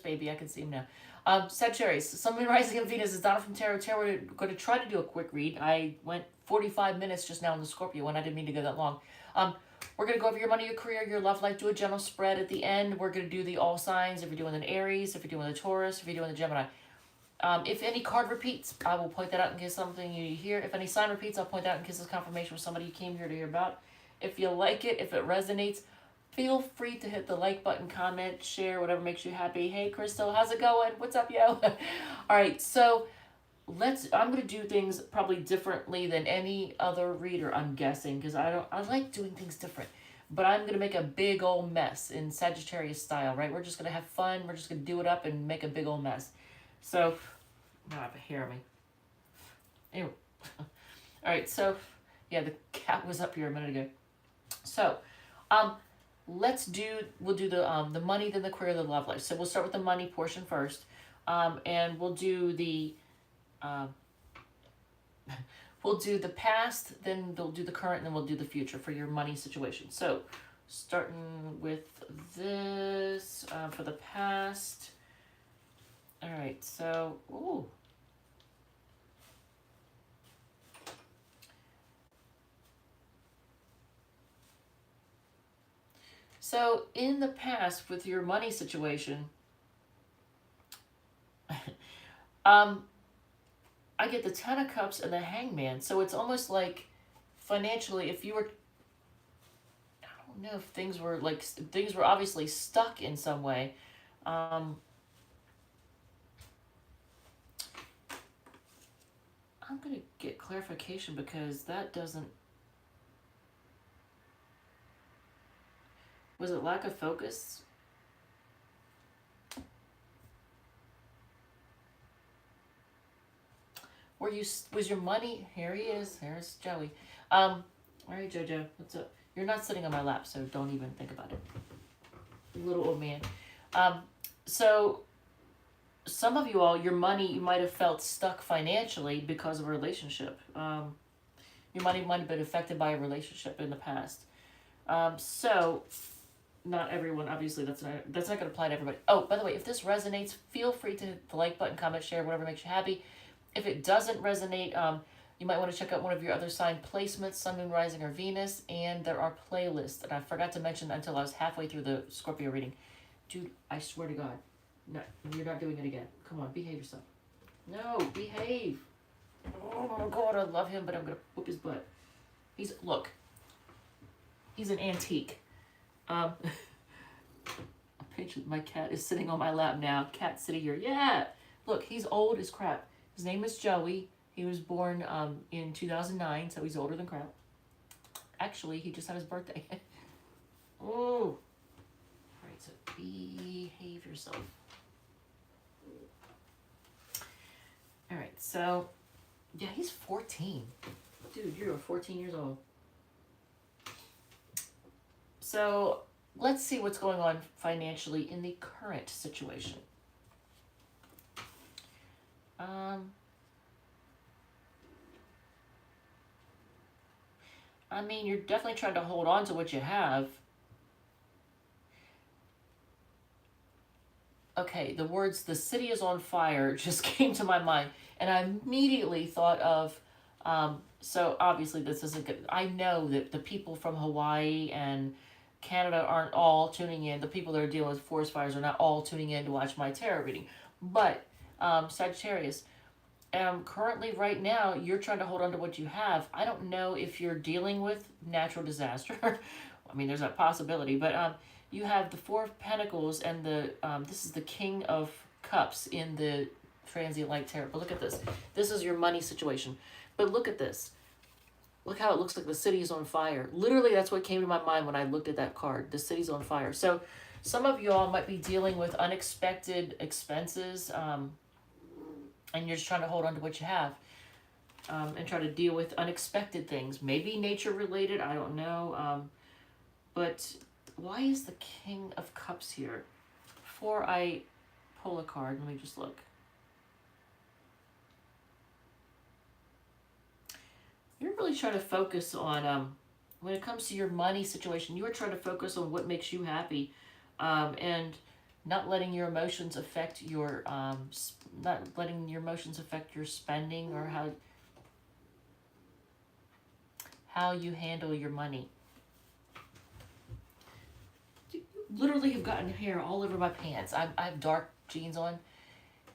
baby. I can see him now. Sagittarius, Sun, Moon, Rising, and Venus is Donna from Tarot. We're going to try to do a quick read. I went 45 minutes just now in the Scorpio, and I didn't mean to go that long. We're going to go over your money, your career, your love life, do a general spread. At the end, we're going to do the all signs. If you're doing an Aries, if you're doing a Taurus, if you're doing a Gemini. If any card repeats, I will point that out in case something you hear. If any sign repeats, I'll point that out in case it's confirmation from somebody you came here to hear about. If you like it, if it resonates, feel free to hit the like button, comment, share, whatever makes you happy. Hey, Crystal, how's it going? What's up, yo? All right, so I'm going to do things probably differently than any other reader, I'm guessing, because I like doing things different. But I'm going to make a big old mess in Sagittarius style, right? We're just going to have fun. We're just going to do it up and make a big old mess. So, now I have a hair on me. Ew. All right, so, yeah, the cat was up here a minute ago. So, we'll do the money, then the career, the love life. So we'll start with the money portion first. And we'll do the past, then we'll do the current, and then we'll do the future for your money situation. So starting with this, for the past. All right, so, ooh. So in the past with your money situation, I get the Ten of Cups and the Hangman. So it's almost like financially, if you were, I don't know if things were obviously stuck in some way. I'm going to get clarification because that doesn't, was it lack of focus? Was your money, here he is, here's Joey. All right, Jojo, what's up? You're not sitting on my lap, so don't even think about it. Little old man. So some of you all, your money, you might have felt stuck financially because of a relationship. Your money might have been affected by a relationship in the past. So not everyone, obviously, that's not going to apply to everybody. Oh, by the way, if this resonates, feel free to hit the like button, comment, share, whatever makes you happy. If it doesn't resonate, you might want to check out one of your other sign placements, Sun, Moon, Rising, or Venus, and there are playlists. And I forgot to mention that until I was halfway through the Scorpio reading. Dude, I swear to God, no, you're not doing it again. Come on, behave yourself. No, behave. Oh my God, I love him, but I'm going to whoop his butt. Look, he's an antique. My cat is sitting on my lap now. Cat sitting here. Yeah. Look, he's old as crap. His name is Joey. He was born in 2009, so he's older than crap. Actually, he just had his birthday. Oh. All right, so behave yourself. All right, so, yeah, he's 14. Dude, you're 14 years old. So let's see what's going on financially in the current situation. I mean, you're definitely trying to hold on to what you have. Okay, the words, the city is on fire, just came to my mind. And I immediately thought of, so obviously this isn't good. I know that the people from Hawaii and Canada aren't all tuning in. The people that are dealing with forest fires are not all tuning in to watch my tarot reading. But Sagittarius, currently right now, you're trying to hold on to what you have. I don't know if you're dealing with natural disaster. I mean, there's that possibility. But you have the Four of Pentacles and this is the King of Cups in the Transient Light Tarot. But look at this. This is your money situation. But look at this. Look how it looks like the city is on fire. Literally, that's what came to my mind when I looked at that card. The city's on fire. So some of you all might be dealing with unexpected expenses, and you're just trying to hold on to what you have, and try to deal with unexpected things. Maybe nature related, I don't know. But why is the King of Cups here? Before I pull a card, let me just look. You're really trying to focus on, when it comes to your money situation, you are trying to focus on what makes you happy. And not letting your emotions affect your not letting your emotions affect your spending or how you handle your money. You literally have gotten hair all over my pants. I have dark jeans on.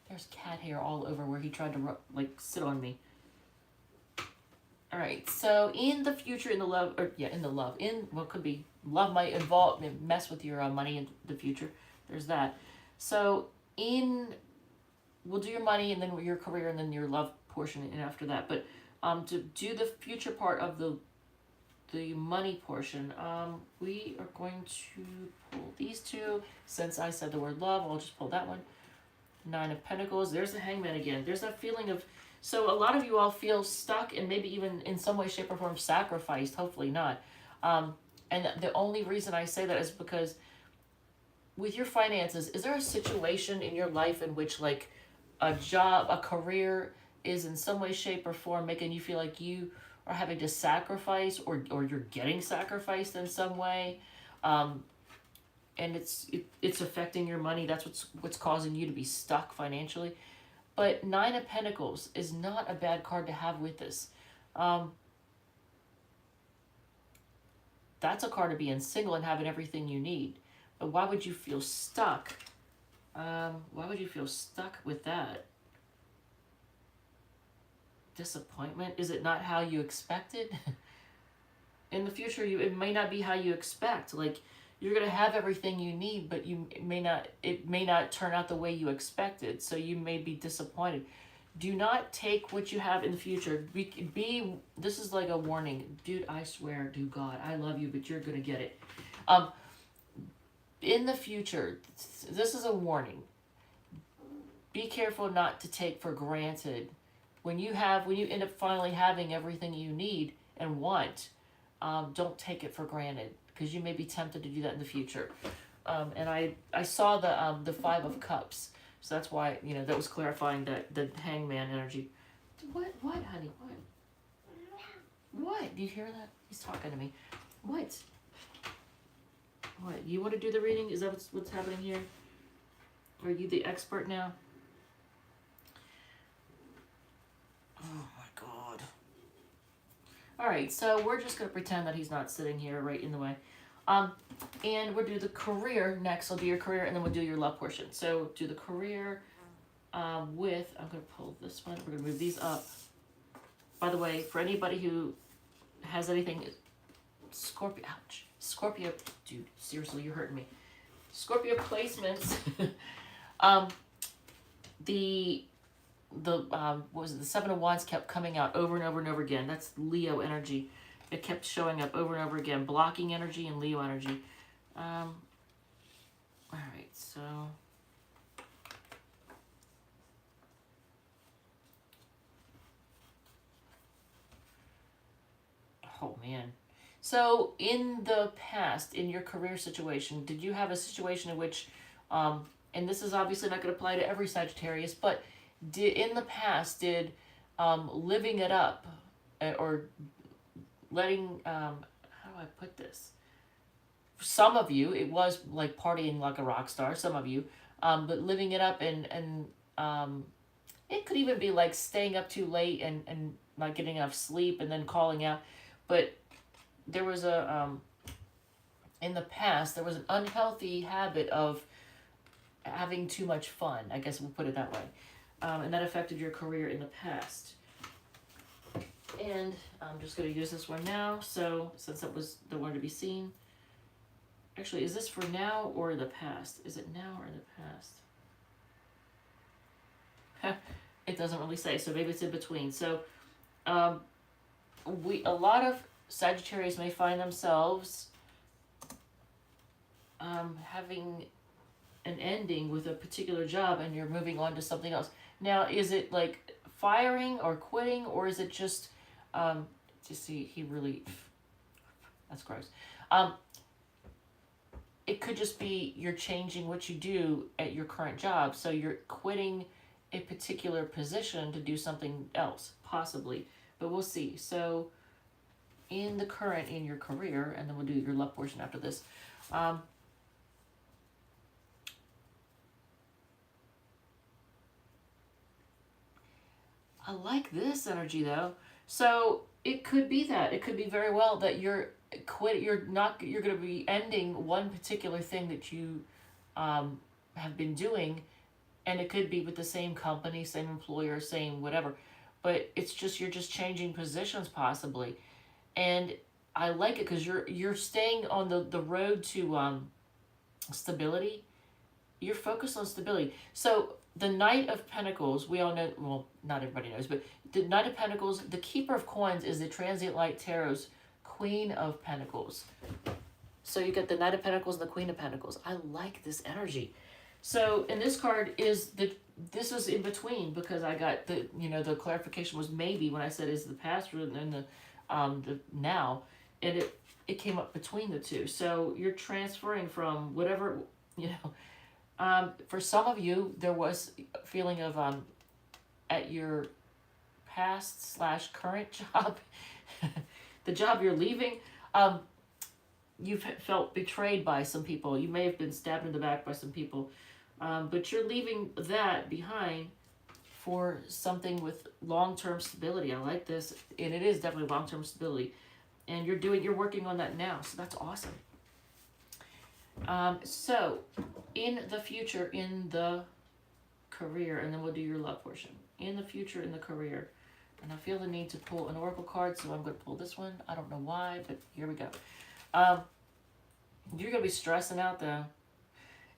There's cat hair all over where he tried to like sit on me. All right, so in the future, in what could be love might involve mess with your money in the future. There's that. So we'll do your money and then your career and then your love portion and after that. But to do the future part of the money portion, we are going to pull these two. Since I said the word love, I'll just pull that one. Nine of Pentacles. There's the Hangman again. There's that feeling of, so a lot of you all feel stuck and maybe even in some way, shape, or form sacrificed. Hopefully not. And the only reason I say that is because with your finances, is there a situation in your life in which like a job, a career is in some way, shape, or form making you feel like you are having to sacrifice or you're getting sacrificed in some way? And it's affecting your money. That's what's causing you to be stuck financially. But Nine of Pentacles is not a bad card to have with this. That's a card of being single and having everything you need. But why would you feel stuck? Why would you feel stuck with that? Disappointment? Is it not how you expected? In the future, it may not be how you expect. Like, you're gonna have everything you need, but it may not turn out the way you expected. So you may be disappointed. Do not take what you have in the future. This is like a warning. Dude, I swear to God, I love you, but you're gonna get it. In the future, this is a warning. Be careful not to take for granted. When you end up finally having everything you need and want, don't take it for granted, because you may be tempted to do that in the future. And I saw the Five of Cups, so that's why, that was clarifying that the Hangman energy. What, honey, what? Do you hear that? He's talking to me. What? You want to do the reading? Is that what's happening here? Are you the expert now? Oh my God. All right, so we're just going to pretend that he's not sitting here right in the way. And we'll do the career next. I'll do your career, and then we'll do your love portion. So do the career I'm going to pull this one. We're going to move these up. By the way, for anybody who has anything, Scorpio, ouch. Scorpio, dude, seriously, you're hurting me. Scorpio placements. What was it? The Seven of Wands kept coming out over and over and over again. That's Leo energy. It kept showing up over and over again. Blocking energy and Leo energy. All right, so. Oh, man. So in the past, in your career situation, did you have a situation in which, and this is obviously not going to apply to every Sagittarius, but in the past, did living it up or letting, how do I put this? For some of you, it was like partying like a rock star, some of you, but living it up and it could even be like staying up too late and not getting enough sleep and then calling out. But there was in the past, there was an unhealthy habit of having too much fun. I guess we'll put it that way. And that affected your career in the past. And I'm just going to use this one now. So since that was the one to be seen. Actually, is this for now or the past? Is it now or the past? It doesn't really say. So maybe it's in between. So a lot of Sagittarius may find themselves having an ending with a particular job and you're moving on to something else. Now, is it like firing or quitting, or is it just see, he really, that's gross. It could just be you're changing what you do at your current job. So you're quitting a particular position to do something else, possibly. But we'll see. So in the current, in your career, and then we'll do your love portion after this. I like this energy though. So it could be that. It could be very well that you're going to be ending one particular thing that you have been doing, and it could be with the same company, same employer, same whatever. But it's just you're just changing positions possibly. And I like it because you're staying on the road to stability. You're focused on stability. So the Knight of Pentacles, we all know, well, not everybody knows, but the Knight of Pentacles, the Keeper of Coins is the Transient Light Tarot's Queen of Pentacles. So you get the Knight of Pentacles and the Queen of Pentacles. I like this energy. So, and this card is this is in between because I got the clarification was maybe when I said is the past and then the now, and it came up between the two. So you're transferring from whatever, for some of you, there was a feeling of at your past / current job, the job you're leaving, you've felt betrayed by some people. You may have been stabbed in the back by some people, but you're leaving that behind for something with long-term stability. I like this, and it is definitely long-term stability, and you're working on that now. So that's awesome. So in the future, in the career, and then we'll do your love portion. In the future, in the career, and I feel the need to pull an oracle card, so I'm going to pull this one. I don't know why, but here we go. You're going to be stressing out though,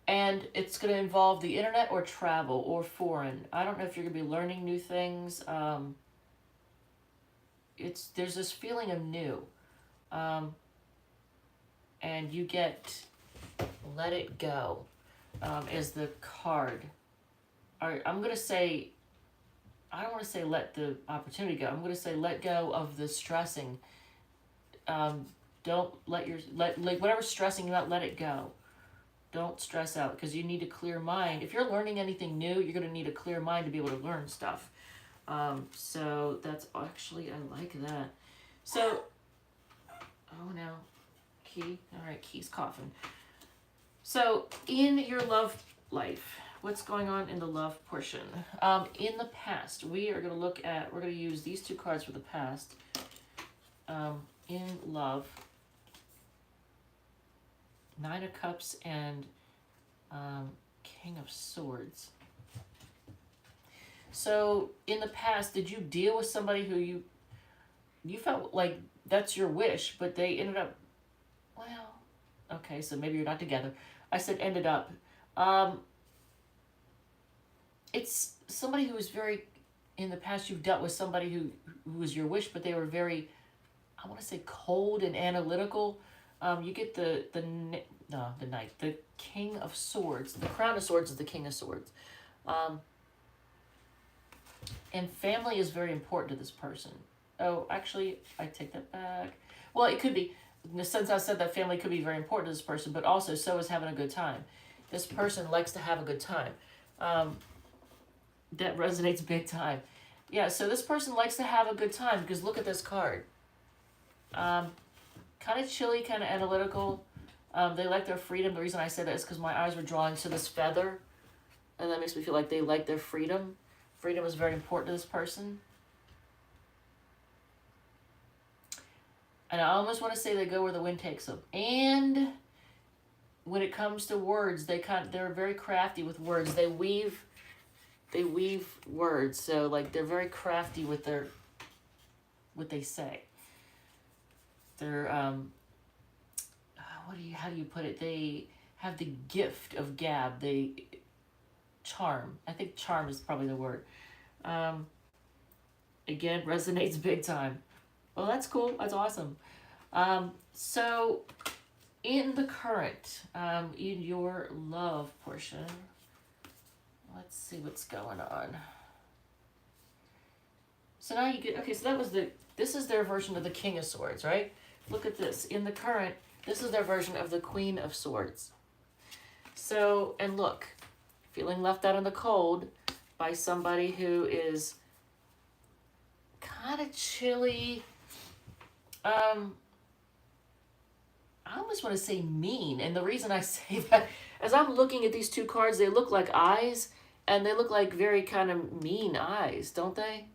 and it's going to involve the internet or travel or foreign. I don't know if you're going to be learning new things. There's this feeling of new, and you get let it go as the card. All right, I'm going to say, I don't want to say let the opportunity go. I'm going to say let go of the stressing. Don't let whatever's stressing you out, let it go. Don't stress out because you need a clear mind. If you're learning anything new, you're going to need a clear mind to be able to learn stuff. So that's actually, I like that. So, oh no, Key. All right, Key's coughing. So in your love life, what's going on in the love portion? In the past, we're going to use these two cards for the past. In love, Nine of Cups and King of Swords. So in the past, did you deal with somebody who you felt like that's your wish, but they ended up, well, okay, so maybe you're not together. I said ended up. It's somebody who was very, in the past you've dealt with somebody who was your wish, but they were very, I want to say cold and analytical. You get the Knight, the King of Swords. The Crown of Swords is the King of Swords. And family is very important to this person. Oh, actually, I take that back. Well, it could be, since I said that family could be very important to this person, but also so is having a good time. This person likes to have a good time. That resonates big time. Yeah, so this person likes to have a good time because look at this card. Kind of chilly, kind of analytical. They like their freedom. The reason I say that is because my eyes were drawn to this feather, and that makes me feel like they like their freedom. Freedom is very important to this person. And I almost want to say they go where the wind takes them. And when it comes to words, they're very crafty with words. They weave words. So like they're very crafty with what they say. They're how do you put it? They have the gift of gab. Charm. I think charm is probably the word. Again, resonates big time. Well, that's cool. That's awesome. So in the current, in your love portion, let's see what's going on. So now you get, okay, so this is their version of the King of Swords, right? Look at this. In the current, this is their version of the Queen of Swords. So, and look, feeling left out in the cold by somebody who is kind of chilly. I almost want to say mean. And the reason I say that, as I'm looking at these two cards, they look like eyes, and they look like very kind of mean eyes, don't they?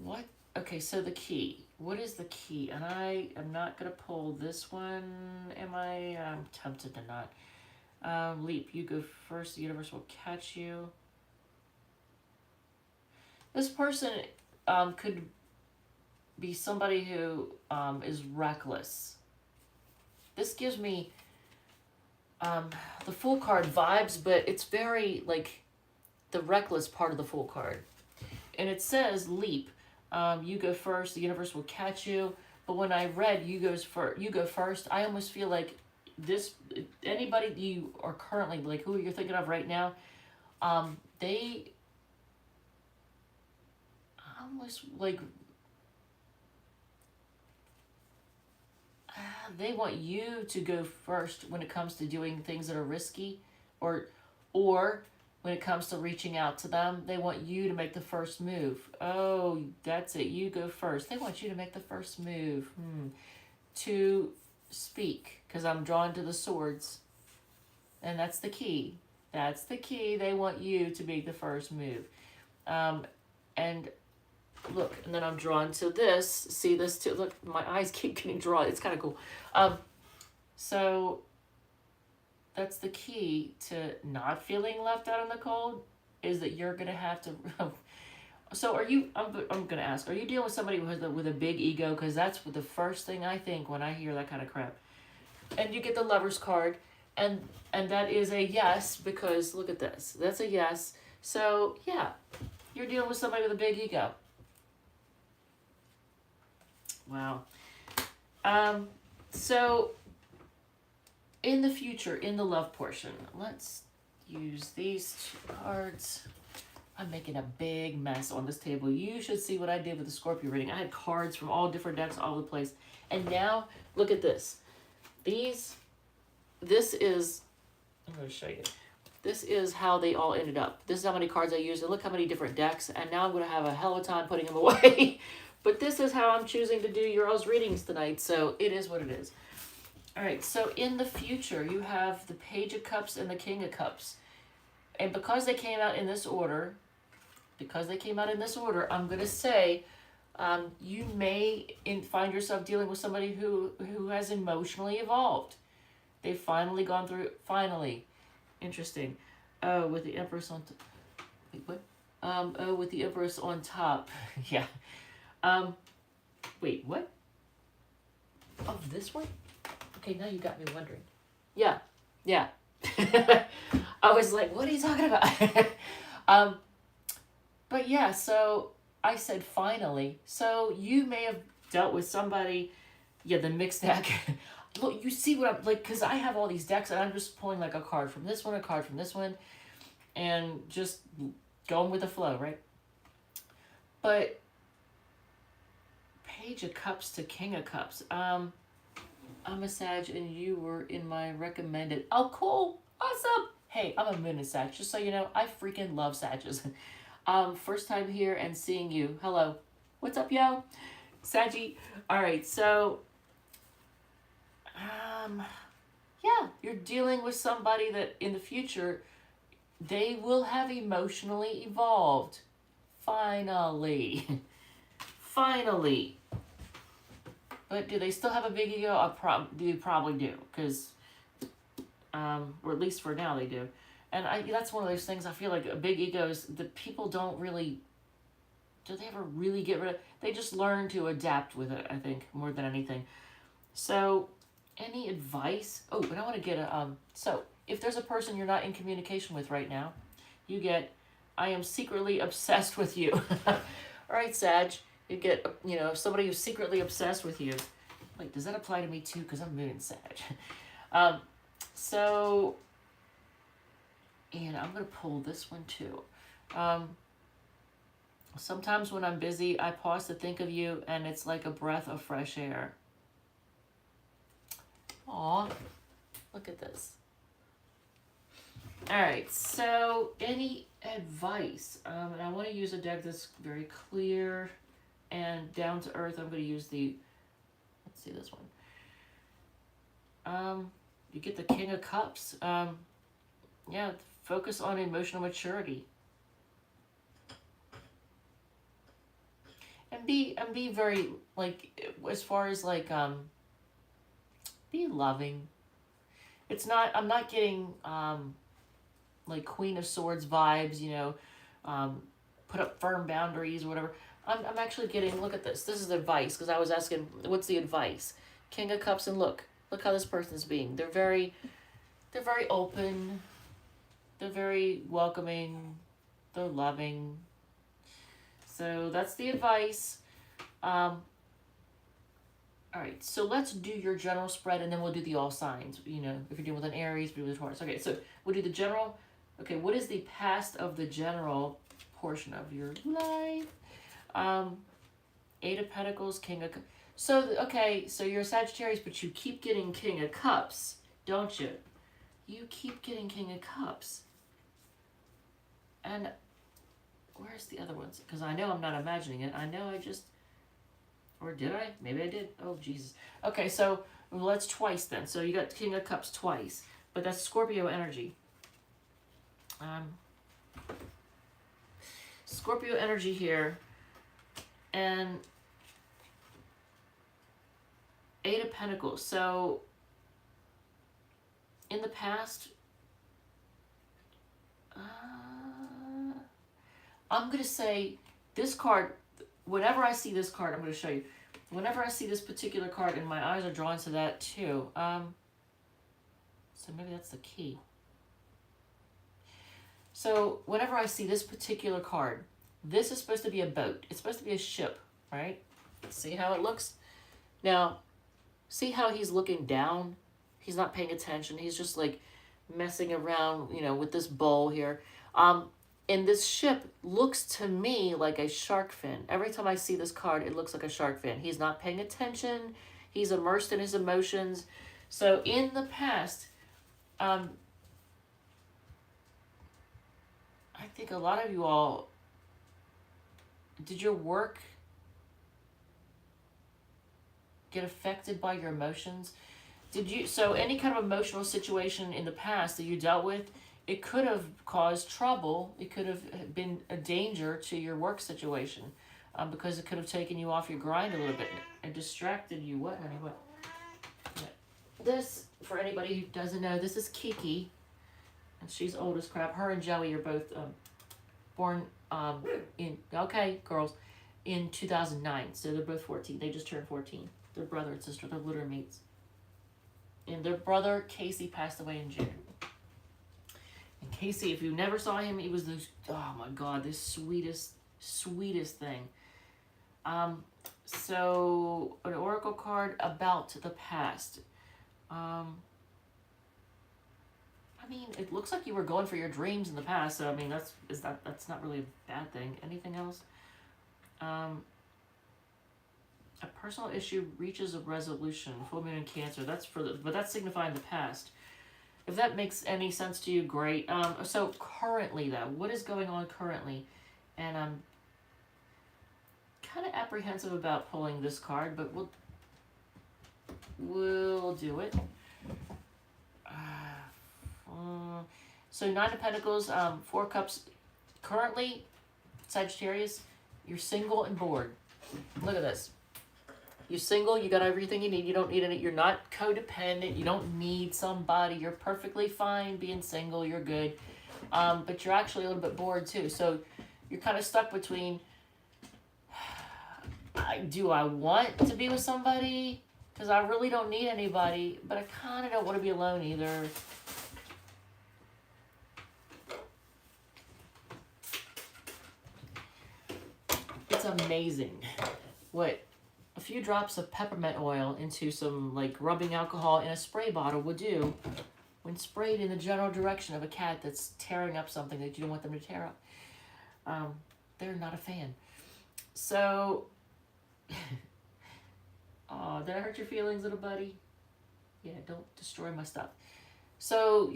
what? Okay, so the key. What is the key? And I am not going to pull this one, am I? I'm tempted to not. Leap, you go first. The universe will catch you. This person could be somebody who is reckless. This gives me the Fool card vibes, but it's very like the reckless part of the Fool card. And it says leap. You go first, the universe will catch you. But when I read you go first, I almost feel like this, anybody you are currently, like who you're thinking of right now, they almost like, they want you to go first when it comes to doing things that are risky, or when it comes to reaching out to them, they want you to make the first move. Oh, that's it. You go first. They want you to make the first move. To speak, because I'm drawn to the swords. And that's the key. That's the key. They want you to make the first move. And look, and then I'm drawn to this. See this too? Look, my eyes keep getting drawn. It's kind of cool. So that's the key to not feeling left out in the cold, is that you're going to have to... So are you, I'm going to ask, are you dealing with somebody with a big ego? Because that's the first thing I think when I hear that kind of crap. And you get the Lover's card, and that is a yes, because look at this. That's a yes. So yeah, you're dealing with somebody with a big ego. Wow. So in the future, in the love portion, let's use these two cards. I'm making a big mess on this table. You should see what I did with the Scorpio reading. I had cards from all different decks all over the place. And now, look at this. This is, I'm going to show you. This is how they all ended up. This is how many cards I used. And look how many different decks. And now I'm going to have a hell of a time putting them away. But this is how I'm choosing to do your all's readings tonight. So it is what it is. All right, so in the future, you have the Page of Cups and the King of Cups. And because they came out in this order, I'm going to say you may find yourself dealing with somebody who has emotionally evolved. They've finally gone through, interesting. Oh, with the Empress on top. Wait, what? Oh, with the Empress on top. Yeah. Wait, what? Oh, this one? Okay, now you got me wondering. Yeah. I was like, what are you talking about? But yeah, so I said finally. So you may have dealt with somebody, the mixed deck. Look, you see what I'm, like, because I have all these decks, and I'm just pulling, like, a card from this one, a card from this one, and just going with the flow, right? But Page of Cups to King of Cups. I'm a Sag, and you were in my recommended. Oh, cool. Awesome. Hey, I'm a Moon and Sag. Just so you know, I freaking love Sages. First time here and seeing you. Hello. What's up, yo? Saggy. All right, so... yeah, you're dealing with somebody that in the future, they will have emotionally evolved. Finally. Finally. But do they still have a big ego? They probably do, because, or at least for now they do. And that's one of those things I feel like big egos, the people don't really, do they ever really get rid of, they just learn to adapt with it, I think, more than anything. So, any advice? Oh, but I want to get a, so, if there's a person you're not in communication with right now, you get, I am secretly obsessed with you. All right, Sag. You get, somebody who's secretly obsessed with you. Wait, does that apply to me too? Because I'm Moon and Sag. So, and I'm going to pull this one too. Sometimes when I'm busy, I pause to think of you, and it's like a breath of fresh air. Aw, look at this. All right, so any advice? And I want to use a deck that's very clear and down to earth. I'm going to use the, let's see this one. You get the King of Cups. Yeah, focus on emotional maturity. be very, like, as far as like, be loving. It's not, I'm not getting, like Queen of Swords vibes, you know, put up firm boundaries or whatever. I'm actually getting, look at this. This is advice, because I was asking, what's the advice? King of Cups, and look how this person's being. They're very open. They're very welcoming. They're loving. So that's the advice. All right, so let's do your general spread, and then we'll do the all signs. You know, if you're dealing with an Aries, we'll do the Taurus. Okay, so we'll do the general. Okay, what is the past of the general portion of your life? Eight of Pentacles, King of Cups. So, okay, so you're a Sagittarius, but you keep getting King of Cups, don't you? You keep getting King of Cups. And where's the other ones? Because I know I'm not imagining it. I know I just... Or did I? Maybe I did. Oh, Jesus. Okay, so let's twice then. So you got King of Cups twice. But that's Scorpio energy. Scorpio energy here. And Eight of Pentacles. So in the past, I'm going to say this card, whenever I see this card, I'm going to show you. Whenever I see this particular card, and my eyes are drawn to that too. So maybe that's the key. So whenever I see this particular card, this is supposed to be a boat. It's supposed to be a ship, right? See how it looks? Now, see how he's looking down? He's not paying attention. He's just like messing around, you know, with this bowl here. And this ship looks to me like a shark fin. Every time I see this card, it looks like a shark fin. He's not paying attention. He's immersed in his emotions. So in the past, I think a lot of you all, did your work get affected by your emotions? Did you, so any kind of emotional situation in the past that you dealt with, it could have caused trouble. It could have been a danger to your work situation, because it could have taken you off your grind a little bit and distracted you. What, honey? What? Yeah. This, for anybody who doesn't know, this is Kiki, and she's old as crap. Her and Joey are both born in, okay, girls, in 2009. So they're both 14. They just turned 14. They're brother and sister. They're litter mates. And their brother, Casey, passed away in June. And Casey, if you never saw him, he was the, oh my God, the sweetest thing. So an oracle card about the past. I mean, it looks like you were going for your dreams in the past. So I mean, that's not really a bad thing. Anything else? A personal issue reaches a resolution. Full moon in Cancer. That's for the, but that's signifying the past. If that makes any sense to you, great. So currently, though, what is going on currently? And I'm kind of apprehensive about pulling this card, but we'll do it. So Nine of Pentacles, Four Cups. Currently, Sagittarius, you're single and bored. Look at this. You're single, you got everything you need, you don't need any, you're not codependent, you don't need somebody, you're perfectly fine being single, you're good. But you're actually a little bit bored too. So you're kind of stuck between, do I want to be with somebody? Because I really don't need anybody, but I kind of don't want to be alone either. It's amazing what a few drops of peppermint oil into some like rubbing alcohol in a spray bottle would do when sprayed in the general direction of a cat that's tearing up something that you don't want them to tear up. They're not a fan. So, oh, did I hurt your feelings, little buddy? Yeah, don't destroy my stuff. So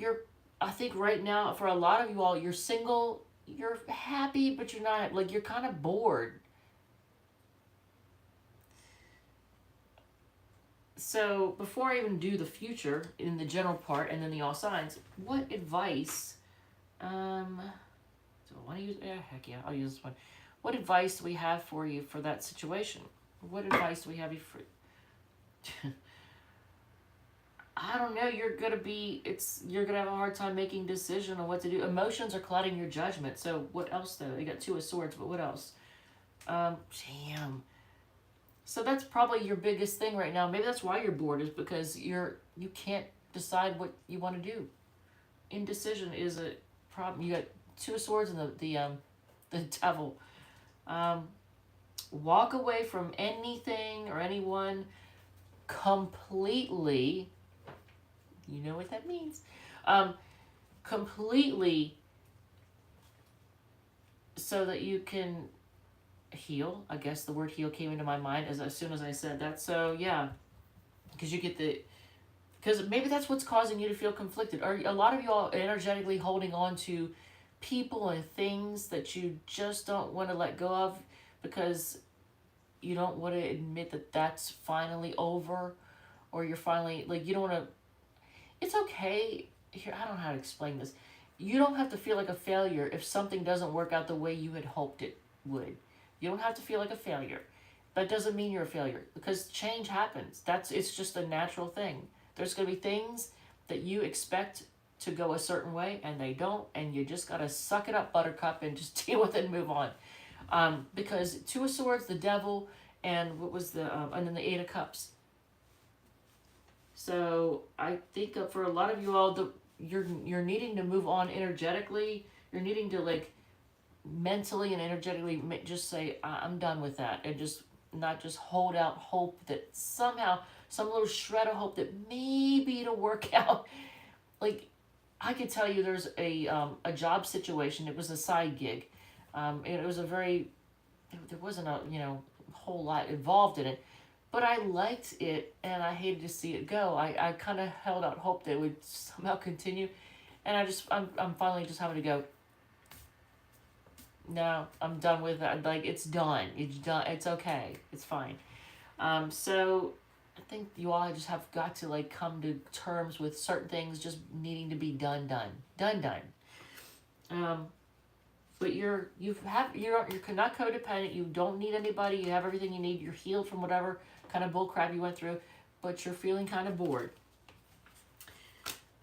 I think right now, for a lot of you all, you're single, you're happy, but you're not, like, you're kind of bored. So before I even do the future in the general part and then the all signs, what advice, do I want to use, yeah, heck yeah, I'll use this one. What advice do we have for you for that situation? What advice do we have you for? I don't know. You're gonna have a hard time making decision on what to do. Emotions are clouding your judgment. So what else though? You got Two of Swords, but what else? Damn. So that's probably your biggest thing right now. Maybe that's why you're bored, is because you can't decide what you want to do. Indecision is a problem. You got Two of Swords and the Devil. Walk away from anything or anyone completely. You know what that means. Completely, so that you can heal. I guess the word heal came into my mind as soon as I said that. So yeah, because you get because maybe that's what's causing you to feel conflicted. Are a lot of you all energetically holding on to people and things that you just don't want to let go of because you don't want to admit that that's finally over, or you're finally, like, you don't want to. It's okay. Here, I don't know how to explain this. You don't have to feel like a failure if something doesn't work out the way you had hoped it would. You don't have to feel like a failure. That doesn't mean you're a failure, because change happens. It's just a natural thing. There's going to be things that you expect to go a certain way and they don't, and you just got to suck it up, buttercup, and just deal with it and move on. Because Two of Swords, the Devil, and what was and then the Eight of Cups. So I think for a lot of you all, you're needing to move on energetically. You're needing to, like, mentally and energetically just say, I'm done with that, and just not just hold out hope that somehow, some little shred of hope that maybe it'll work out. Like, I could tell you there's a job situation. It was a side gig. It was there wasn't a whole lot involved in it, but I liked it and I hated to see it go. I kind of held out hope that it would somehow continue, and I'm finally just having to go, no, I'm done with that. Like, it's done. It's done. It's okay. It's fine. So I think you all just have got to, like, come to terms with certain things just needing to be done. But you're not codependent. You don't need anybody. You have everything you need. You're healed from whatever kind of bull crap you went through, but you're feeling kind of bored.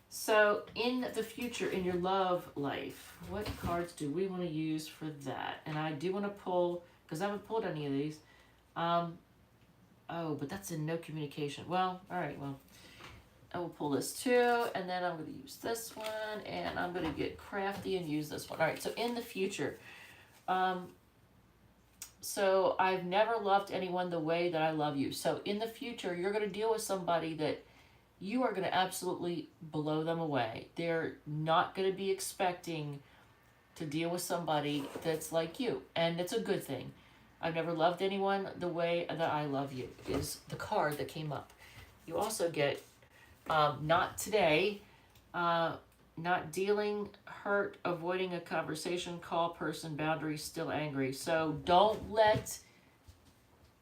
So in the future, in your love life, what cards do we want to use for that? And I do want to pull, because I haven't pulled any of these. Oh, but that's in no communication. Well, all right, well, I will pull this too, and then I'm going to use this one, and I'm going to get crafty and use this one. All right, so in the future, so I've never loved anyone the way that I love you. So in the future, you're going to deal with somebody that you are going to absolutely blow them away. They're not going to be expecting to deal with somebody that's like you, and it's a good thing. I've never loved anyone the way that I love you is the card that came up. You also get not today, not dealing, hurt, avoiding a conversation, call person, boundaries, still angry. So don't let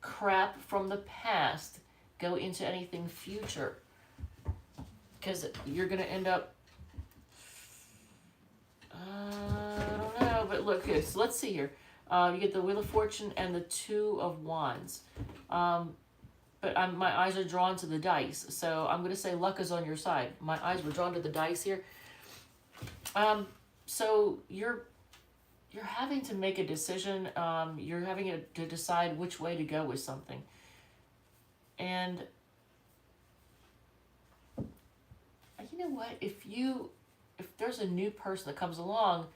crap from the past go into anything future, because you're going to end up, I don't know, but look, okay, so let's see here. You get the Wheel of Fortune and the Two of Wands. But my eyes are drawn to the dice, so I'm going to say luck is on your side. My eyes were drawn to the dice here. So you're having to make a decision. You're having to decide which way to go with something. And you know what? If there's a new person that comes along,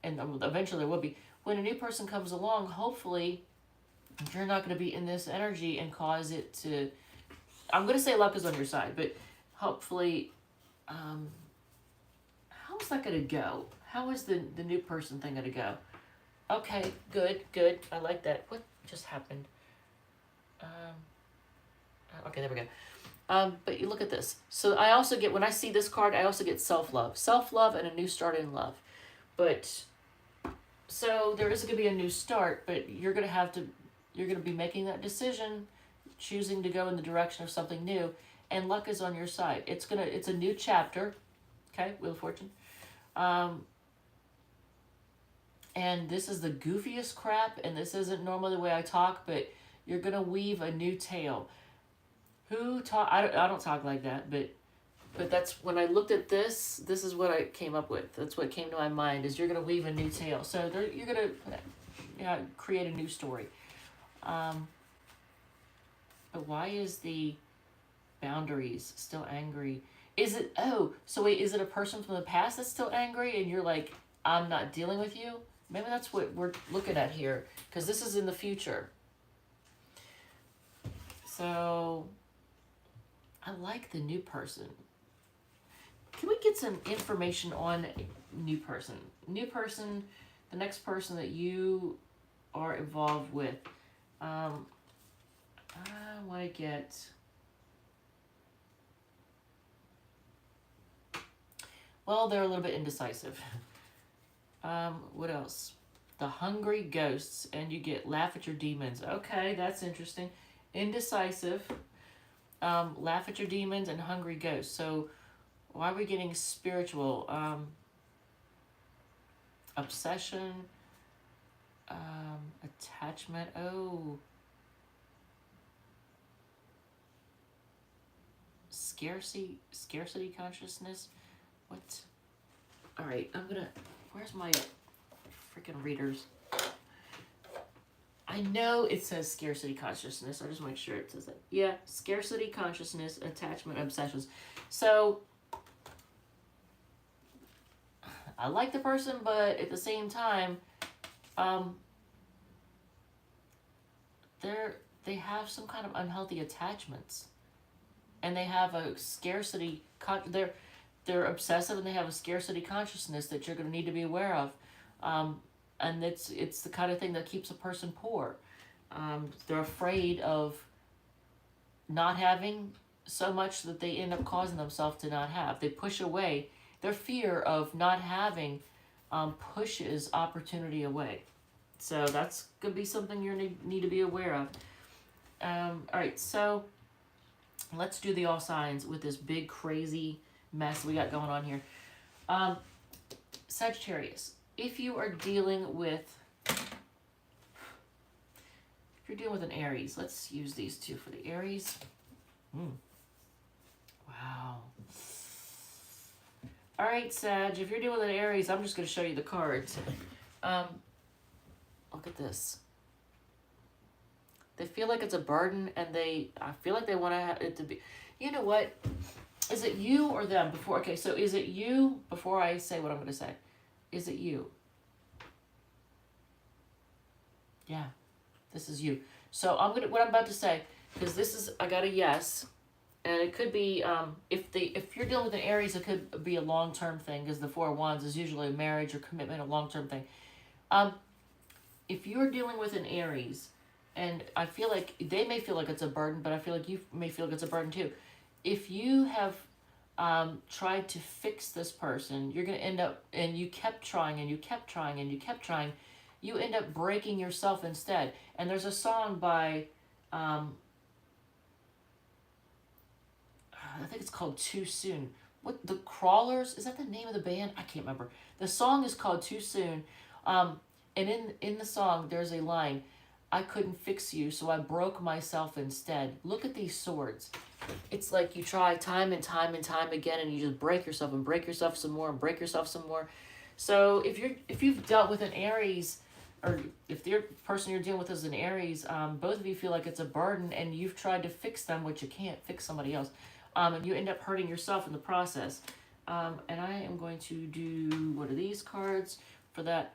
and eventually there will be, when a new person comes along, hopefully you're not going to be in this energy and cause it to, I'm going to say luck is on your side, but hopefully, how is that going to go? How is the new person thing going to go? Okay, good. I like that. What just happened? Okay, there we go. But you look at this. So I also get, when I see this card, I also get self-love. Self-love and a new start in love. But, so there is going to be a new start, but you're going to be making that decision, choosing to go in the direction of something new, and luck is on your side. It's a new chapter. Okay, Wheel of Fortune. And this is the goofiest crap, and this isn't normally the way I talk, but you're going to weave a new tale. Who talk? I don't talk like that, but that's when I looked at this. This is what I came up with. That's what came to my mind. Is you're gonna weave a new tale. So you're gonna, yeah, create a new story. But why is the boundaries still angry? Is it, oh, so wait, is it a person from the past that's still angry, and you're like, I'm not dealing with you? Maybe that's what we're looking at here, because this is in the future. So I like the new person. Can we get some information on new person? New person, the next person that you are involved with. I want to get... Well, they're a little bit indecisive. What else? The hungry ghosts, and you get laugh at your demons. Okay, that's interesting. Indecisive, laugh at your demons, and hungry ghosts. So why are we getting spiritual? Obsession, attachment. Oh, scarcity consciousness. What? All right, I'm gonna. Where's my freaking readers? I know it says scarcity consciousness. I just make sure it says that. Yeah, scarcity consciousness, attachment, obsessions. So I like the person, but at the same time, they have some kind of unhealthy attachments, and they have a scarcity. They're obsessive, and they have a scarcity consciousness that you're going to need to be aware of, and it's the kind of thing that keeps a person poor. They're afraid of not having so much that they end up causing themselves to not have. They push away. Their fear of not having pushes opportunity away. So that's going to be something you need to be aware of. All right, so let's do the all signs with this big crazy mess we got going on here. Sagittarius, if you're dealing with an Aries, let's use these two for the Aries. Wow. All right, Sag, if you're dealing with an Aries, I'm just going to show you the cards. Look at this. They feel like it's a burden, and I feel like they want to have it to be. You know what? Is it you or them before? Okay, so is it you before I say what I'm going to say? Is it you? Yeah, this is you. So what I'm about to say, because I got a yes, and it could be if you're dealing with an Aries, it could be a long-term thing, because the Four of Wands is usually a marriage or commitment, a long-term thing. If you're dealing with an Aries, and I feel like they may feel like it's a burden, but I feel like you may feel like it's a burden too. If you have tried to fix this person, you're going to end up, and you kept trying, and you kept trying, and you kept trying, you end up breaking yourself instead. And there's a song by, I think it's called Too Soon. What, the Crawlers? Is that the name of the band? I can't remember. The song is called Too Soon. And in the song, there's a line, I couldn't fix you, so I broke myself instead. Look at these swords. It's like you try time and time and time again, and you just break yourself and break yourself some more and break yourself some more. So if you've dealt with an Aries, or if the person you're dealing with is an Aries, both of you feel like it's a burden, and you've tried to fix them, which you can't fix somebody else, and you end up hurting yourself in the process. And I am going to do one of these cards for that.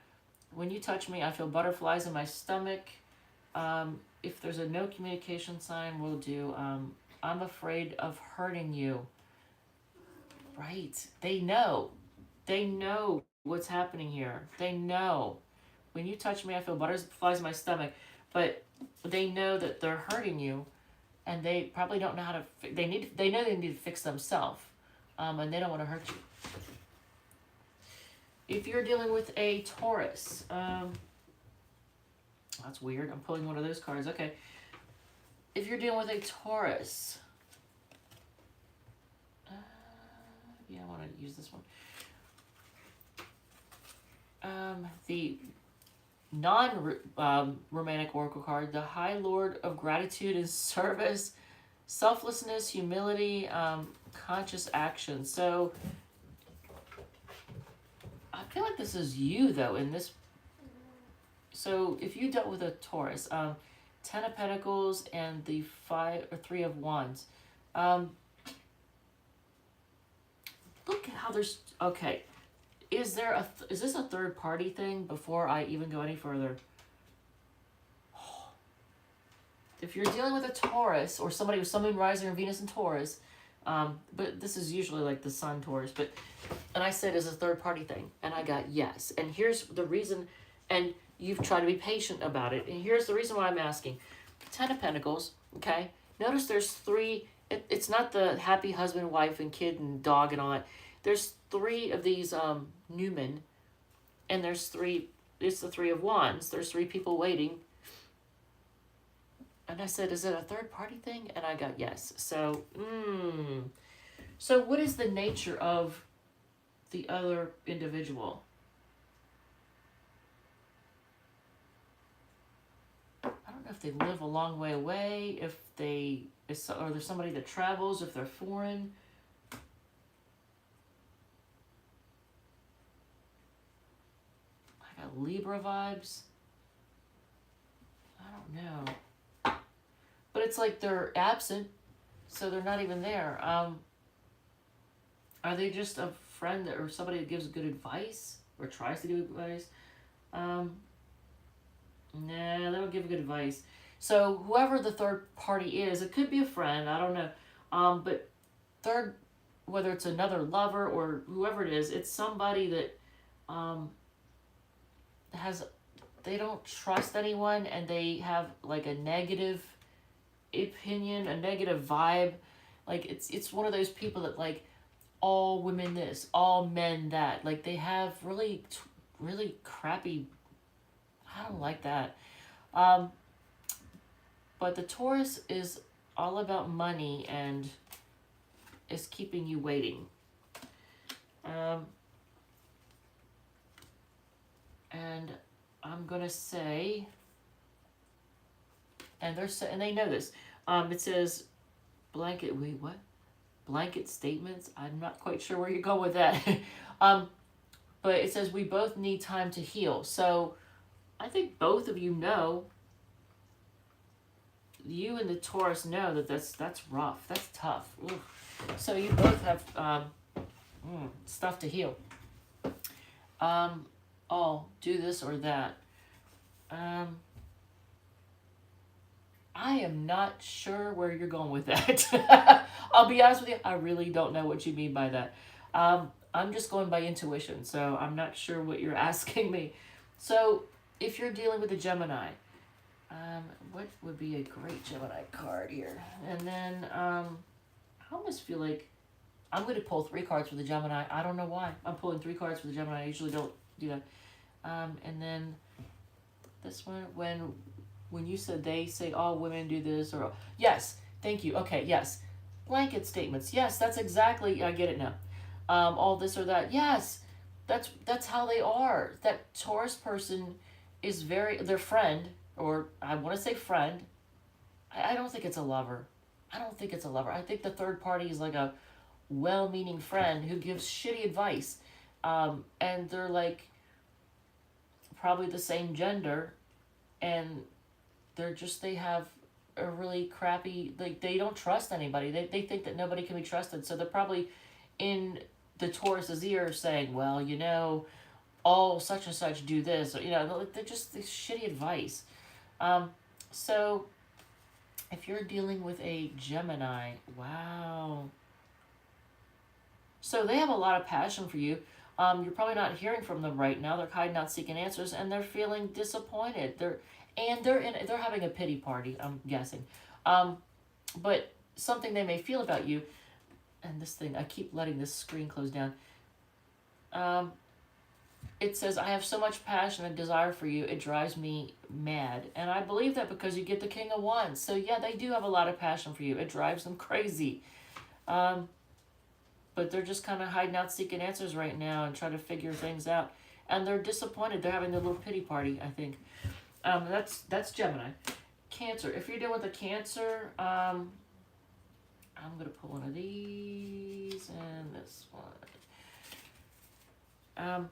When you touch me, I feel butterflies in my stomach. If there's a no communication sign, we'll do, I'm afraid of hurting you. Right. They know what's happening here. They know. When you touch me, I feel butterflies in my stomach, but they know that they're hurting you, and they probably don't know how to, they know they need to fix themselves, and they don't want to hurt you. If you're dealing with a Taurus, that's weird. I'm pulling one of those cards. Okay. If you're dealing with a Taurus, yeah, I want to use this one. non-romantic oracle card, the High Lord of Gratitude and Service, selflessness, humility, conscious action. So I feel like this is you though in this. So if you dealt with a Taurus, Ten of Pentacles and the Three of Wands. Look at how there's, okay. Is this a third party thing before I even go any further? If you're dealing with a Taurus or somebody with Sun, Moon, Rising, or Venus in Taurus, but this is usually like the Sun Taurus, and I said is a third party thing, and I got yes. And here's the reason, and you've tried to be patient about it, and here's the reason why I'm asking. Ten of Pentacles, okay? Notice there's three, it's not the happy husband, wife, and kid, and dog, and all that. There's three of these Newman, and it's the Three of Wands. There's three people waiting. And I said, is it a third party thing? And I got yes. So, So what is the nature of the other individual? I don't know if they live a long way away, or there's somebody that travels, if they're foreign. I got Libra vibes. I don't know. But it's like they're absent, so they're not even there. Are they just a friend or somebody that gives good advice or tries to give advice? Nah, they don't give good advice. So whoever the third party is, it could be a friend, I don't know. But third, whether it's another lover or whoever it is, it's somebody that they don't trust anyone, and they have like a negative opinion, a negative vibe. Like it's one of those people that like all women this, all men that. Like they have really crappy. I don't like that. But the Taurus is all about money and is keeping you waiting. And I'm gonna say, and they know this. It says blanket. Wait, what? Blanket statements. I'm not quite sure where you're going with that. But it says we both need time to heal. So I think both of you know. You and the Taurus know that that's rough. That's tough. Ooh. So you both have stuff to heal. Oh, do this or that. I am not sure where you're going with that. I'll be honest with you, I really don't know what you mean by that. I'm just going by intuition, so I'm not sure what you're asking me. So if you're dealing with a Gemini, what would be a great Gemini card here? And then I almost feel like I'm going to pull 3 cards for the Gemini. I don't know why. I'm pulling 3 cards for the Gemini. I usually don't do that. And then this one, when you said they say all women do this, or yes, thank you. Okay, yes. Blanket statements. Yes, that's exactly, I get it now. All this or that. Yes, that's how they are. That Taurus person is their friend, or I want to say friend. I don't think it's a lover. I think the third party is like a well-meaning friend who gives shitty advice. And they're like probably the same gender, and they have a really crappy, like they don't trust anybody. They think that nobody can be trusted. So they're probably in the Taurus's ear saying, well, all such and such do this, or, they're just this shitty advice. So if you're dealing with a Gemini, wow. So they have a lot of passion for you. You're probably not hearing from them right now. They're hiding out, seeking answers, and they're feeling disappointed. They're having a pity party, I'm guessing. But something they may feel about you, and this thing, I keep letting this screen close down. It says, I have so much passion and desire for you, it drives me mad. And I believe that because you get the King of Wands. So yeah, they do have a lot of passion for you. It drives them crazy. But they're just kind of hiding out, seeking answers right now and trying to figure things out. and they're disappointed. They're having their little pity party, I think. That's Gemini. Cancer. If you're dealing with a Cancer, I'm gonna pull one of these and this one.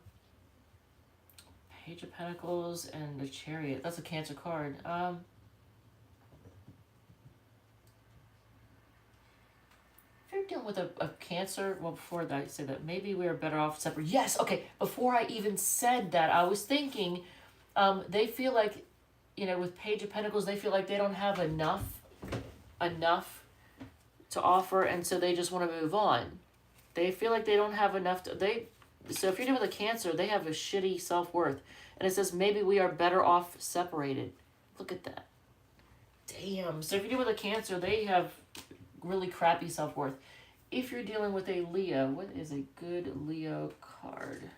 Page of Pentacles and the Chariot. That's a Cancer card. If you're dealing with a Cancer, well, before that, I say that maybe we're better off separate. Yes, okay. Before I even said that, I was thinking, they feel like, with Page of Pentacles, they feel like they don't have enough to offer, and so they just want to move on. They feel like they don't have enough so if you're dealing with a Cancer, they have a shitty self-worth. And it says, maybe we are better off separated. Look at that. Damn. So if you're dealing with a Cancer, they have really crappy self-worth. If you're dealing with a Leo, what is a good Leo card?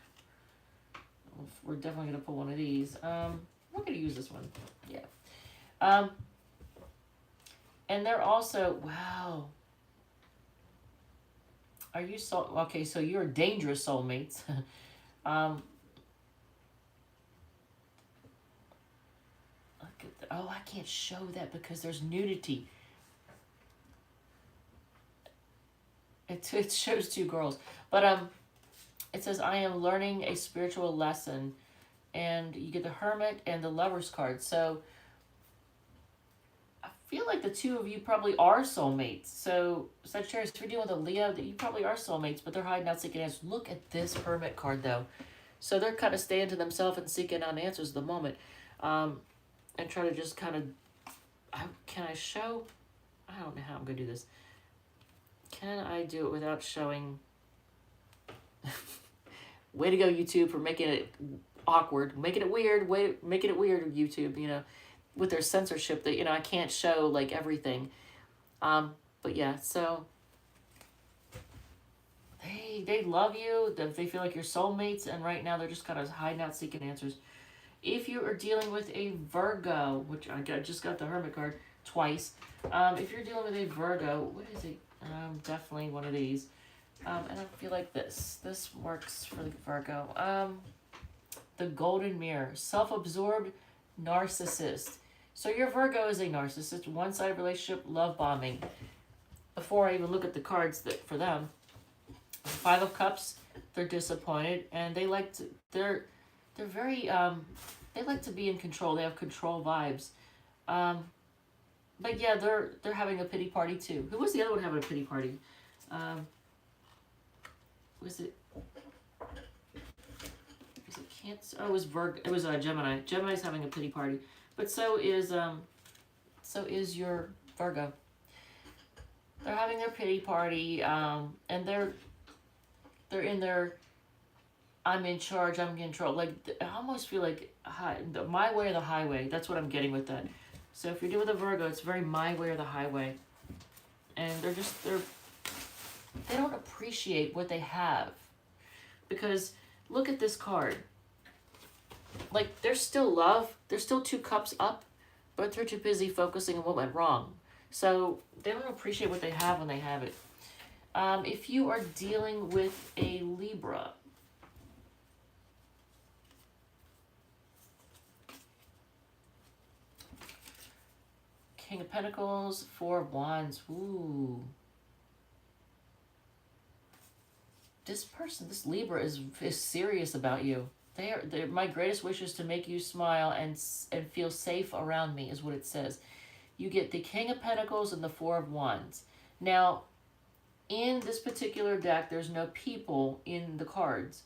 We're definitely going to pull one of these. I'm going to use this one. Yeah. And they're also, wow. Are you okay, so you're dangerous soulmates. Look at oh, I can't show that because there's nudity. It shows two girls. But it says, I am learning a spiritual lesson. And you get the Hermit and the Lover's card. So I feel like the two of you probably are soulmates. So Sagittarius, if you're dealing with a Leo, that you probably are soulmates, but they're hiding out seeking answers. Look at this Hermit card though. So they're kind of staying to themselves and seeking out answers at the moment. And try to just kind of, can I show? I don't know how I'm going to do this. Can I do it without showing? Way to go, YouTube, for making it awkward, making it weird, making it weird, YouTube, with their censorship that, I can't show like everything. But yeah, so they love you, they feel like you're soulmates, and right now they're just kind of hiding out seeking answers. If you are dealing with a Virgo, which I just got the Hermit card twice. If you're dealing with a Virgo, what is it? Definitely one of these. And I feel like this works for the Virgo. The Golden Mirror, self-absorbed narcissist. So your Virgo is a narcissist, one-sided relationship, love bombing. Before I even look at the cards for them, Five of Cups, they're disappointed, and they're very they like to be in control. They have control vibes. But yeah, they're having a pity party too. Who was the other one having a pity party? Was it Cancer? Oh, it was Virgo. It was Gemini. Gemini's having a pity party, but so is your Virgo. They're having their pity party, and they're in their I'm in charge, I'm in control. Like, I almost feel like my way or the highway. That's what I'm getting with that. So if you're dealing with a Virgo, it's very my way or the highway, and they don't appreciate what they have, because look at this card. Like, there's still love, there's still 2 cups up, but they're too busy focusing on what went wrong. So they don't appreciate what they have when they have it. If you are dealing with a Libra, King of Pentacles, 4 of Wands. Ooh. This Libra is serious about you. They're my greatest wish is to make you smile and feel safe around me, is what it says. You get the King of Pentacles and the 4 of Wands. Now, in this particular deck, there's no people in the cards.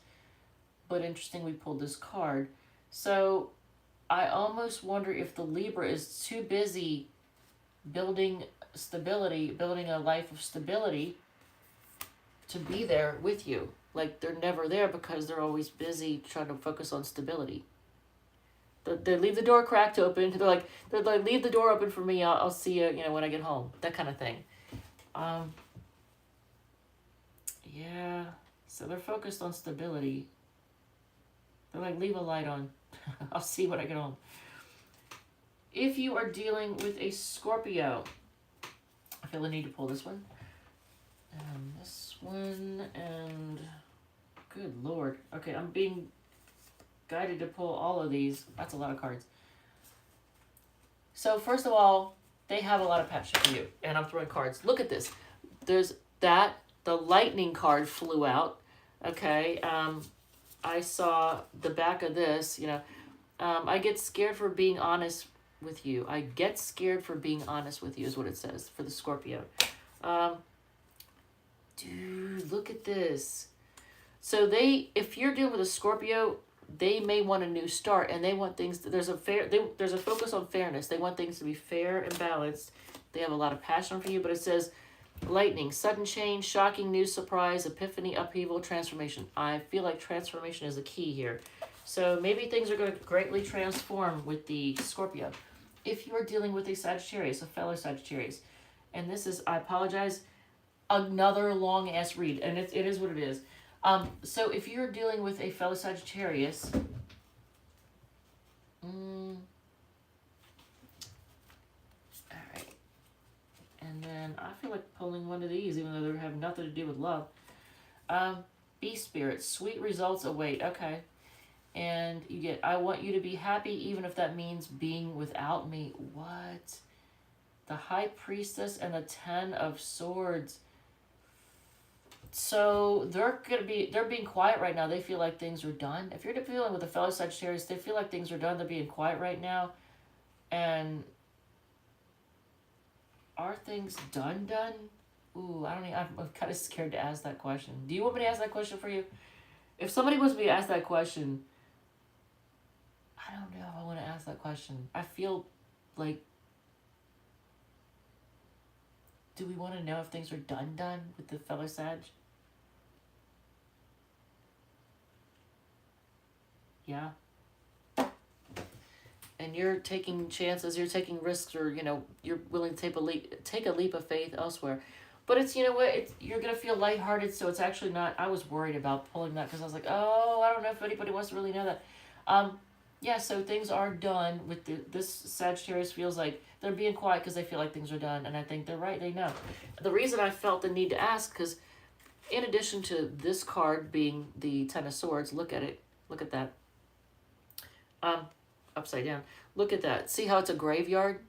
But interesting, we pulled this card. So I almost wonder if the Libra is too busy building stability, building a life of stability, to be there with you. Like, they're never there because they're always busy trying to focus on stability. They leave the door cracked open. They're like, leave the door open for me. I'll see you, when I get home. That kind of thing. Yeah. So they're focused on stability. They're like, leave a light on. I'll see when I get home. If you are dealing with a Scorpio, I feel the need to pull this one. And this one, and good Lord. Okay, I'm being guided to pull all of these. That's a lot of cards. So first of all, they have a lot of passion for you. And I'm throwing cards. Look at this. There's that. The lightning card flew out. Okay. I saw the back of this, you know. I get scared for being honest with you. I get scared for being honest with you is what it says for the Scorpio. Dude, look at this. So if you're dealing with a Scorpio, they may want a new start, and they want things there's a focus on fairness. They want things to be fair and balanced. They have a lot of passion for you, but it says lightning, sudden change, shocking news, surprise, epiphany, upheaval, transformation. I feel like transformation is the key here. So maybe things are going to greatly transform with the Scorpio. If you are dealing with a Sagittarius, a fellow Sagittarius, and this is, I apologize, another long ass read, and it is what it is. So if you're dealing with a fellow Sagittarius, all right, and then I feel like pulling one of these, even though they have nothing to do with love. Be spirit, sweet results await. Okay, and you get, I want you to be happy, even if that means being without me. What? The High Priestess and the Ten of Swords. So they're being quiet right now. They feel like things are done. If you're dealing with a fellow Sagittarius, they feel like things are done. They're being quiet right now. And are things done? Ooh, I'm kind of scared to ask that question. Do you want me to ask that question for you? If somebody wants me to ask that question, I don't know if I want to ask that question. I feel like, do we want to know if things are done with the fellow Sag? Yeah. And you're taking chances, you're taking risks, or, you know, you're willing to take a leap of faith elsewhere. But it's, you know what, you're going to feel lighthearted, so it's actually not, I was worried about pulling that because I was like, oh, I don't know if anybody wants to really know that. Yeah, so things are done with this Sagittarius. Feels like they're being quiet because they feel like things are done, and I think they're right, they know. The reason I felt the need to ask, because in addition to this card being the Ten of Swords, look at it, look at that. Upside down. Look at that. See how it's a graveyard?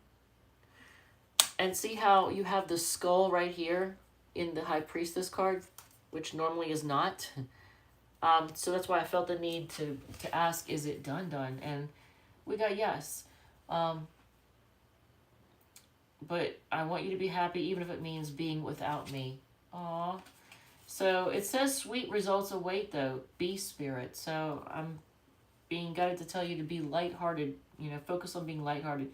And see how you have the skull right here in the High Priestess card, which normally is not. So that's why I felt the need to ask, is it done? And we got yes. But I want you to be happy, even if it means being without me. Aw. So it says sweet results await, though. Be spirit. So I'm being guided to tell you to be lighthearted, you know, focus on being lighthearted.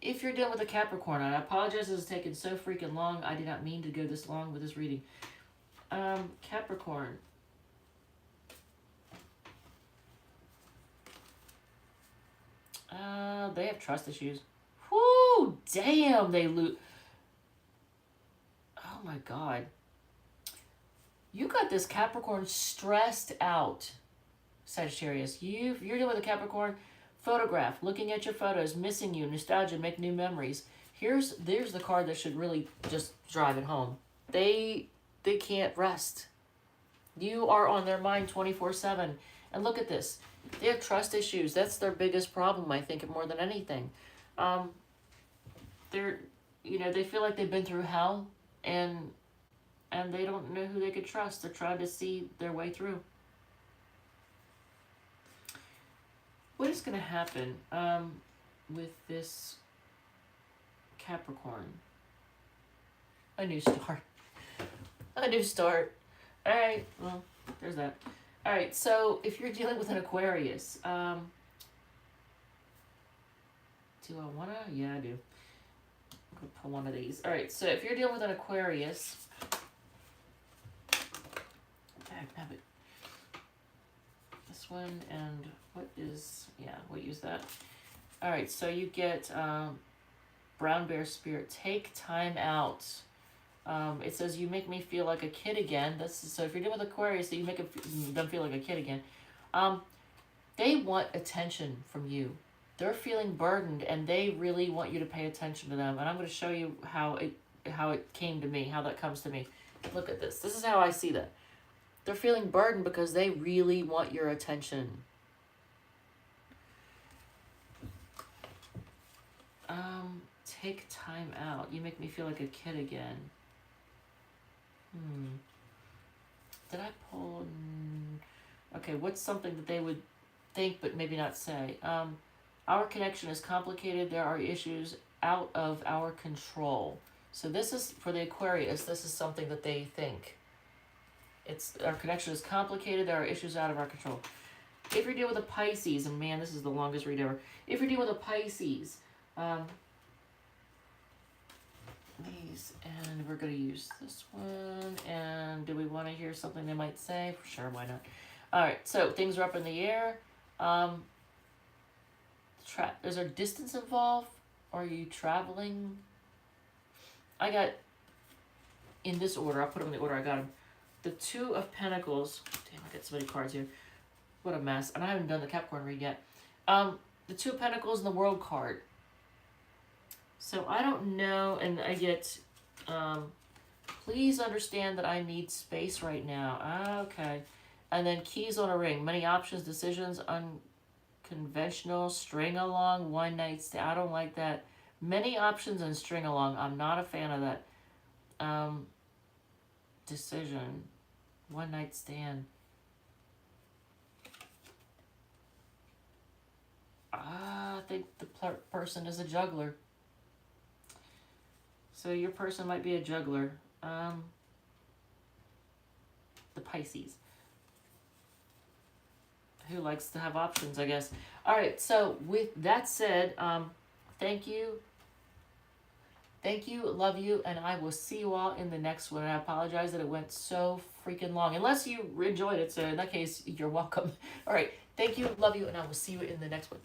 If you're dealing with a Capricorn, I apologize, this has taken so freaking long. I did not mean to go this long with this reading. Capricorn. They have trust issues. Whoo, damn, they lose. Oh my God. You got this Capricorn stressed out. Sagittarius, you're dealing with a Capricorn, photograph, looking at your photos, missing you, nostalgia, make new memories. There's the card that should really just drive it home. They can't rest. You are on their mind 24/7. And look at this. They have trust issues. That's their biggest problem, I think, more than anything. They feel like they've been through hell, and they don't know who they could trust. They're trying to see their way through. What is going to happen with this Capricorn? A new start. A new start. All right, well, there's that. All right, so if you're dealing with an Aquarius, do I want to? Yeah, I do. I'm going to pull one of these. All right, so if you're dealing with an Aquarius, have it. This one, and what is, yeah, we'll use that. All right, so you get Brown Bear Spirit. Take time out. It says you make me feel like a kid again. So if you're dealing with Aquarius, so you make them feel like a kid again. They want attention from you. They're feeling burdened, and they really want you to pay attention to them. And I'm going to show you how it came to me, how that comes to me. Look at this. This is how I see that. They're feeling burdened because they really want your attention. Take time out. You make me feel like a kid again. Did I pull? Okay, what's something that they would think but maybe not say? Our connection is complicated. There are issues out of our control. So this is, for the Aquarius, this is something that they think. It's, our connection is complicated. There are issues out of our control. If you're dealing with a Pisces, and man, this is the longest read ever. If you're dealing with a Pisces, these, and we're going to use this one. And do we want to hear something they might say? For sure, why not? All right, so things are up in the air. Is there distance involved? Are you traveling? I got, in this order, I'll put them in the order I got them. The Two of Pentacles. Damn, I got so many cards here. What a mess. And I haven't done the Capricorn read yet. The Two of Pentacles and the World card. So I don't know, and I get, please understand that I need space right now. Okay. And then keys on a ring. Many options, decisions, unconventional, string along, one night stay. I don't like that. Many options and string along. I'm not a fan of that. Decision. One night stand. I think the person is a juggler. So your person might be a juggler. The Pisces. Who likes to have options, I guess. All right, so with that said, thank you. Thank you, love you, and I will see you all in the next one. And I apologize that it went so freaking long. Unless you enjoyed it, so in that case, you're welcome. All right, thank you, love you, and I will see you in the next one.